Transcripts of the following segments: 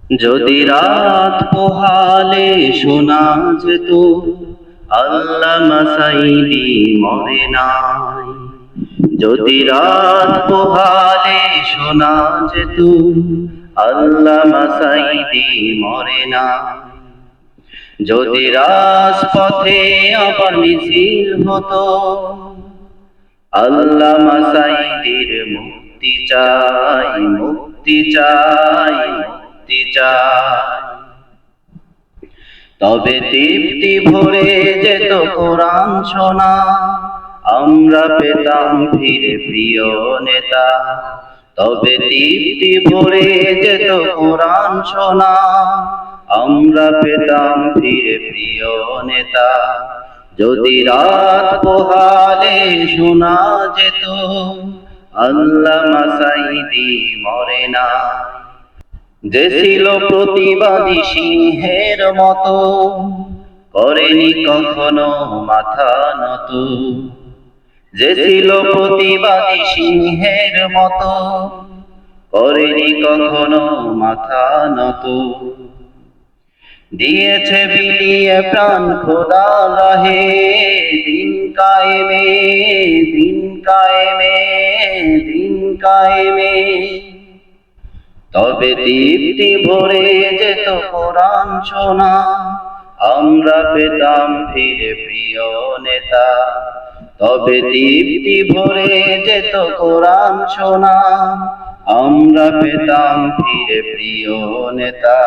যদি রাত পোহালে শোনা যেত আল্লামা সাঈদী মরে নাই। যদি রাত পোহালে শোনা যেত আল্লামা সাঈদী মরে নাই। যদি রাজপথে আবার মিছিল হতো আল্লামা সাঈদীর মুক্তি চাই, মুক্তি চাই, মুক্তি চাই। তবে তৃপ্তি ভরে যেত কোরআন শোনা, আমরা পেতাম ফিরে প্রিয় নেতা। তবে তৃপ্তি ভরে যেত কোরআন শোনা, আমরা পেতাম ফিরে প্রিয় নেতা। যদি রাত পোহালে শোনা যেত আল্লামা সাঈদী মরে নাই। যে ছিল প্রতিবাদী সিংহের মতো, করেনি কখনো মাথা নত। যে ছিল প্রতিবাদী সিংহের মতো, করেনি কখনো মাথা নত। দিয়েছে বিলিয়ে প্রাণ খোদার রাহে, দিন কায়েমে, দিন কায়েমে, দিন কায়েমে। তবে তৃপ্তি ভরে যেত কোরআন শোনা, আমরা পেতাম ফিরে প্রিয় নেতা। তবে তৃপ্তি ভরে যেত কোরআন শোনা, আমরা পেতাম ফিরে প্রিয় নেতা।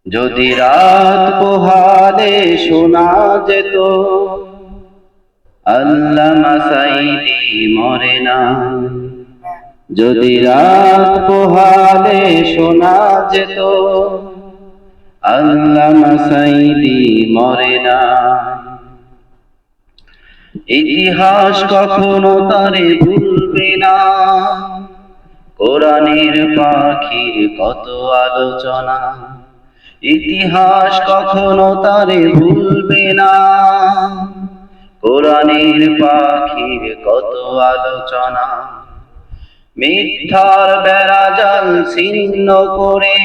যদি রাত পোহালে শোনা যেত আল্লামা সাঈদী মরে নাই। যদি রাত পোহালে শোনা যেত আল্লামা সাঈদী মরে নাই। ইতিহাস কখনো তারে ভুলবে না, কোরআনের পাখির কত আলোচনা। ইতিহাস কখনো তারে ভুলবে না, কোরআনের পাখির কত আলোচনা। মিথ্যার বেড়াজাল ছিন্ন করে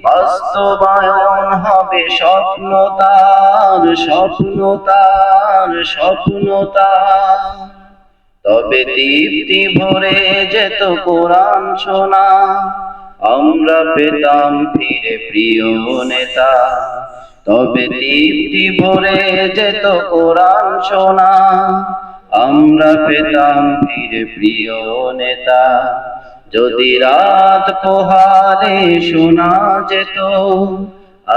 বাস্তবায়ন হবে স্বপ্ন তার, স্বপ্ন তার, স্বপ্ন তার। তবে তৃপ্তি ভরে যেত কোরআন শোনা, আমরা পেতাম ফিরে প্রিয় নেতা। তবে তৃপ্তি ভরে যেত কোরআন শোনা, আমরা পেতাম ফিরে প্রিয় নেতা। যদি রাত পোহালে শোনা যেত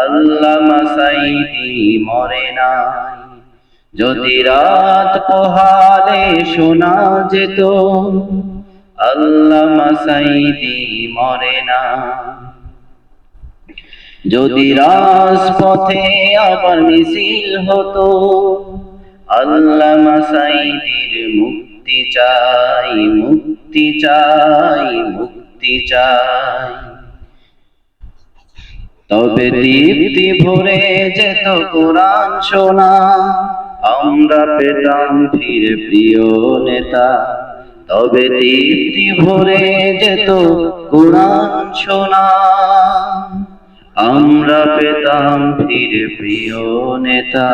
আল্লামা সাঈদী মরে নাই। যদি রাত পোহালে শোনা যেত আল্লামা সাঈদী মরে নাই। যদি রাজপথে আবার মিছিল হতো আল্লামা সাঈদীর মুক্তি চাই, মুক্তি চাই, মুক্তি চাই। তবে তৃপ্তি ভরে যেত কোরআন শোনা, আমরা পেতাম ফিরে প্রিয় নেতা। তবে তৃপ্তি ভরে যেত কোরআন শোনা, আমরা পেতাম ফিরে প্রিয় নেতা।